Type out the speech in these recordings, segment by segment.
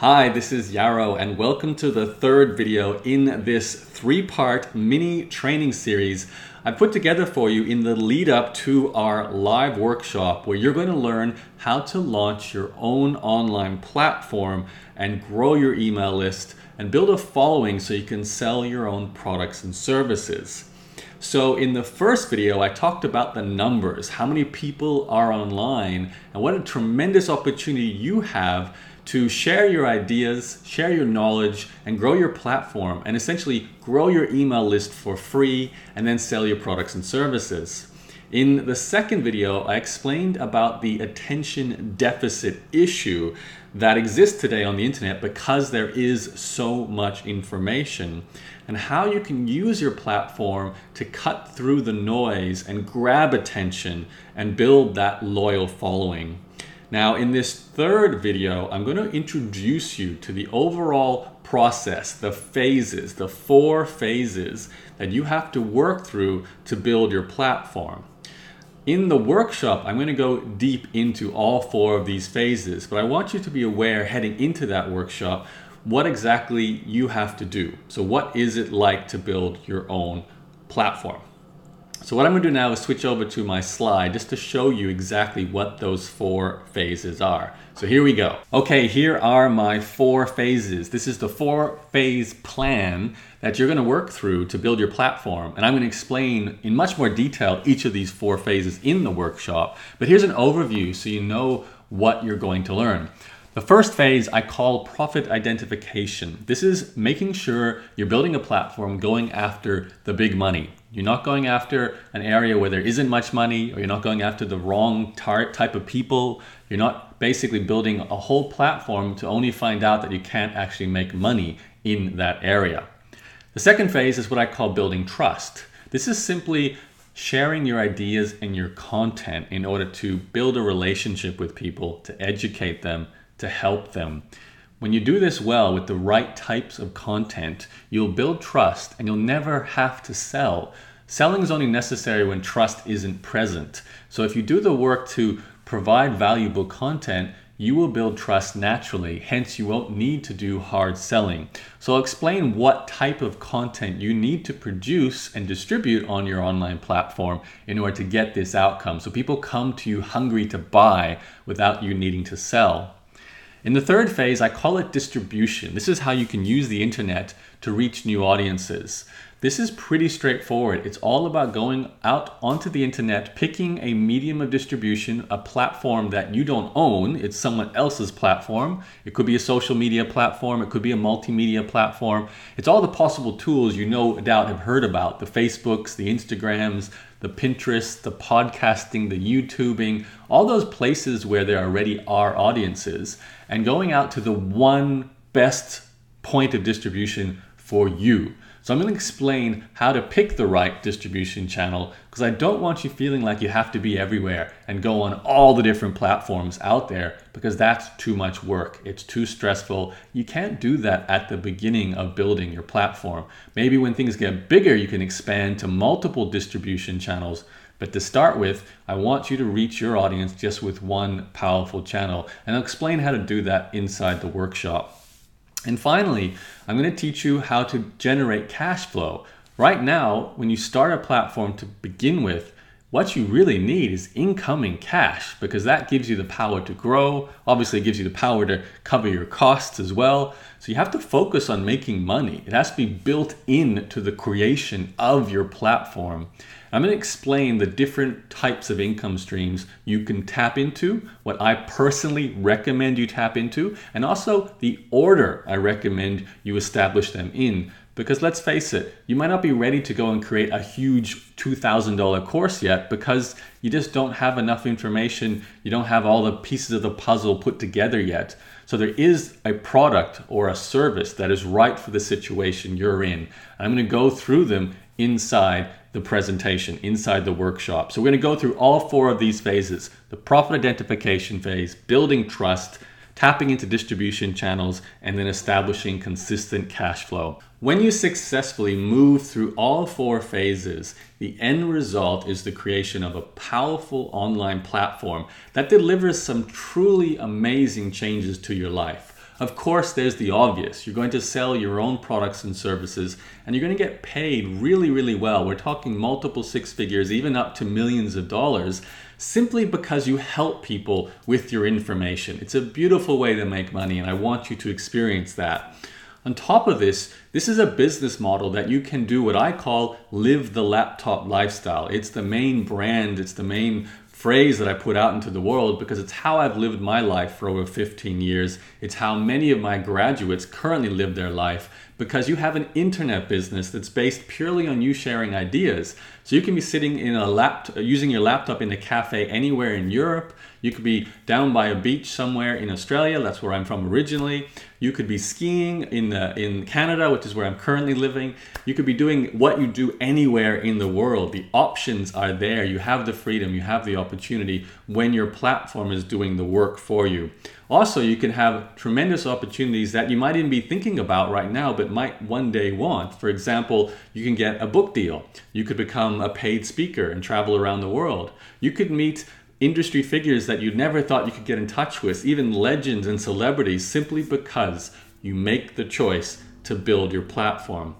Hi, this is Yarrow and welcome to the third video in this three-part mini training series I put together for you in the lead up to our live workshop where you're going to learn how to launch your own online platform and grow your email list and build a following so you can sell your own products and services. So in the first video, I talked about the numbers, how many people are online, and what a tremendous opportunity you have to share your ideas, share your knowledge, and grow your platform, and essentially grow your email list for free, and then sell your products and services. In the second video, I explained about the attention deficit issue that exists today on the internet because there is so much information, and how you can use your platform to cut through the noise and grab attention and build that loyal following. Now, in this third video, I'm going to introduce you to the overall process, the phases, the 4 phases that you have to work through to build your platform. In the workshop, I'm going to go deep into all 4 of these phases, but I want you to be aware heading into that workshop what exactly you have to do. So what is it like to build your own platform? So what I'm going to do now is switch over to my slide just to show you exactly what those 4 phases are. So here we go. Okay, here are my 4 phases. This is the 4-phase plan that you're going to work through to build your platform. And I'm going to explain in much more detail each of these 4 phases in the workshop. But here's an overview so you know what you're going to learn. The first phase I call profit identification. This is making sure you're building a platform going after the big money. You're not going after an area where there isn't much money, or you're not going after the wrong type of people. You're not basically building a whole platform to only find out that you can't actually make money in that area. The second phase is what I call building trust. This is simply sharing your ideas and your content in order to build a relationship with people, to educate them, to help them. When you do this well with the right types of content, you'll build trust and you'll never have to sell. Selling is only necessary when trust isn't present. So if you do the work to provide valuable content, you will build trust naturally. Hence, you won't need to do hard selling. So I'll explain what type of content you need to produce and distribute on your online platform in order to get this outcome. So people come to you hungry to buy without you needing to sell. In the third phase, I call it distribution. This is how you can use the internet to reach new audiences. This is pretty straightforward. It's all about going out onto the internet, picking a medium of distribution, a platform that you don't own. It's someone else's platform. It could be a social media platform. It could be a multimedia platform. It's all the possible tools you no doubt have heard about, the Facebooks, the Instagrams, the Pinterest, the podcasting, the YouTubing, all those places where there already are audiences, and going out to the one best point of distribution for you. So I'm going to explain how to pick the right distribution channel, because I don't want you feeling like you have to be everywhere and go on all the different platforms out there, because that's too much work. It's too stressful. You can't do that at the beginning of building your platform. Maybe when things get bigger, you can expand to multiple distribution channels. But to start with, I want you to reach your audience just with one powerful channel. And I'll explain how to do that inside the workshop. And finally, I'm going to teach you how to generate cash flow. Right now, when you start a platform to begin with, what you really need is incoming cash, because that gives you the power to grow. Obviously, it gives you the power to cover your costs as well. So you have to focus on making money. It has to be built into the creation of your platform. I'm going to explain the different types of income streams you can tap into, what I personally recommend you tap into, and also the order I recommend you establish them in. Because let's face it, you might not be ready to go and create a huge $2,000 course yet, because you just don't have enough information. You don't have all the pieces of the puzzle put together yet. So there is a product or a service that is right for the situation you're in. I'm going to go through them inside the presentation, inside the workshop. So we're going to go through all 4 of these phases: the profit identification phase, building trust, tapping into distribution channels, and then establishing consistent cash flow. When you successfully move through all 4 phases, the end result is the creation of a powerful online platform that delivers some truly amazing changes to your life. Of course, there's the obvious. You're going to sell your own products and services, and you're going to get paid really, really well. We're talking multiple six figures, even up to millions of dollars, simply because you help people with your information. It's a beautiful way to make money, and I want you to experience that. On top of this, this is a business model that you can do what I call live the laptop lifestyle. It's the main brand, it's the main phrase that I put out into the world because it's how I've lived my life for over 15 years. It's how many of my graduates currently live their life, because you have an internet business that's based purely on you sharing ideas. So you can be sitting in a laptop, using your laptop in a cafe anywhere in Europe. You could be down by a beach somewhere in Australia. That's where I'm from originally. You could be skiing in Canada, which is where I'm currently living. You could be doing what you do anywhere in the world. The options are there. You have the freedom, you have the opportunity when your platform is doing the work for you. Also, you can have tremendous opportunities that you might even be thinking about right now, but might one day want. For example, you can get a book deal. You could become a paid speaker and travel around the world. You could meet industry figures that you never thought you could get in touch with, even legends and celebrities, simply because you make the choice to build your platform.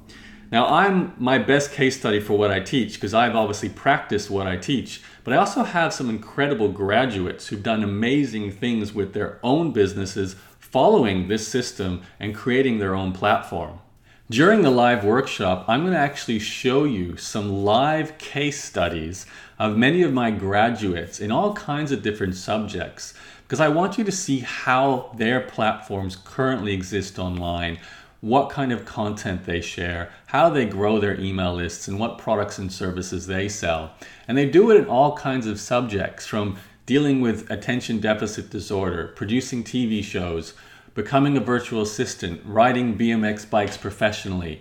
Now, I'm my best case study for what I teach because I've obviously practiced what I teach, but I also have some incredible graduates who've done amazing things with their own businesses following this system and creating their own platform. During the live workshop, I'm going to actually show you some live case studies of many of my graduates in all kinds of different subjects, because I want you to see how their platforms currently exist online, what kind of content they share, how they grow their email lists, and what products and services they sell. And they do it in all kinds of subjects, from dealing with attention deficit disorder, producing TV shows, becoming a virtual assistant, riding BMX bikes professionally,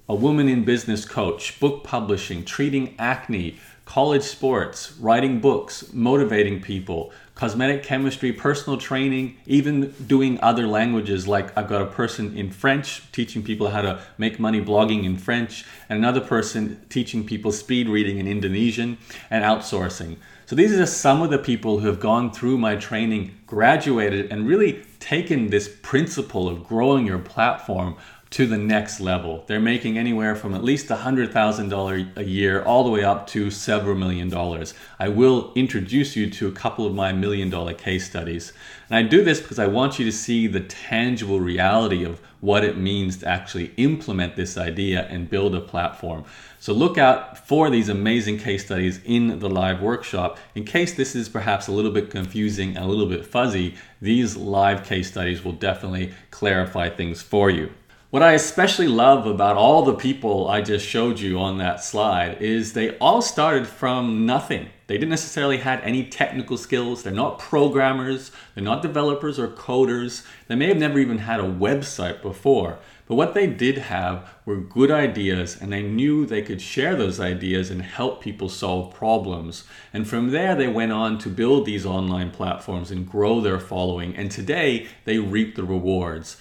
a woman in business coach, book publishing, treating acne, college sports, writing books, motivating people, cosmetic chemistry, personal training, even doing other languages. Like I've got a person in French teaching people how to make money blogging in French, and another person teaching people speed reading in Indonesian, and outsourcing. So these are just some of the people who have gone through my training, graduated, and really taken this principle of growing your platform to the next level. They're making anywhere from at least $100,000 a year all the way up to several $1 million. I will introduce you to a couple of my $1 million case studies. And I do this because I want you to see the tangible reality of what it means to actually implement this idea and build a platform. So look out for these amazing case studies in the live workshop. In case this is perhaps a little bit confusing and a little bit fuzzy, these live case studies will definitely clarify things for you. What I especially love about all the people I just showed you on that slide is they all started from nothing. They didn't necessarily have any technical skills. They're not programmers. They're not developers or coders. They may have never even had a website before. But what they did have were good ideas, and they knew they could share those ideas and help people solve problems. And from there, they went on to build these online platforms and grow their following. And today, they reap the rewards.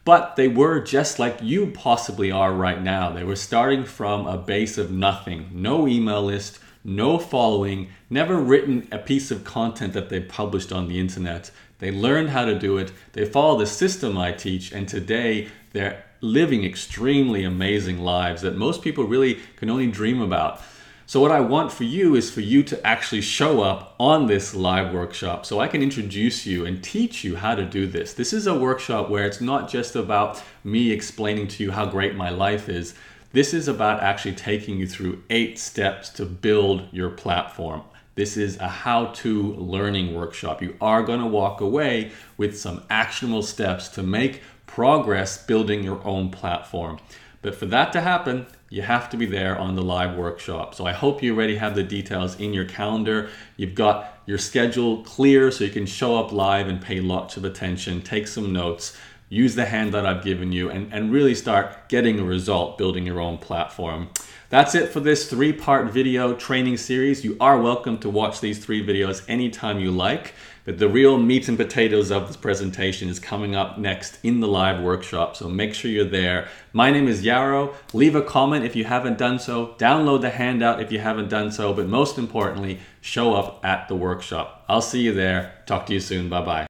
But they were just like you possibly are right now. They were starting from a base of nothing. No email list, no following, never written a piece of content that they published on the internet. They learned how to do it. They follow the system I teach, and today they're living extremely amazing lives that most people really can only dream about. So what I want for you is for you to actually show up on this live workshop so I can introduce you and teach you how to do this. This is a workshop where it's not just about me explaining to you how great my life is. This is about actually taking you through 8 steps to build your platform. This is a how-to learning workshop. You are going to walk away with some actionable steps to make progress building your own platform. But for that to happen, you have to be there on the live workshop. So I hope you already have the details in your calendar. You've got your schedule clear so you can show up live and pay lots of attention, take some notes, use the handout I've given you, and really start getting a result building your own platform. That's it for this 3-part video training series. You are welcome to watch these 3 videos anytime you like, but the real meat and potatoes of this presentation is coming up next in the live workshop, so make sure you're there. My name is Yarrow. Leave a comment if you haven't done so. Download the handout if you haven't done so, but most importantly, show up at the workshop. I'll see you there. Talk to you soon. Bye-bye.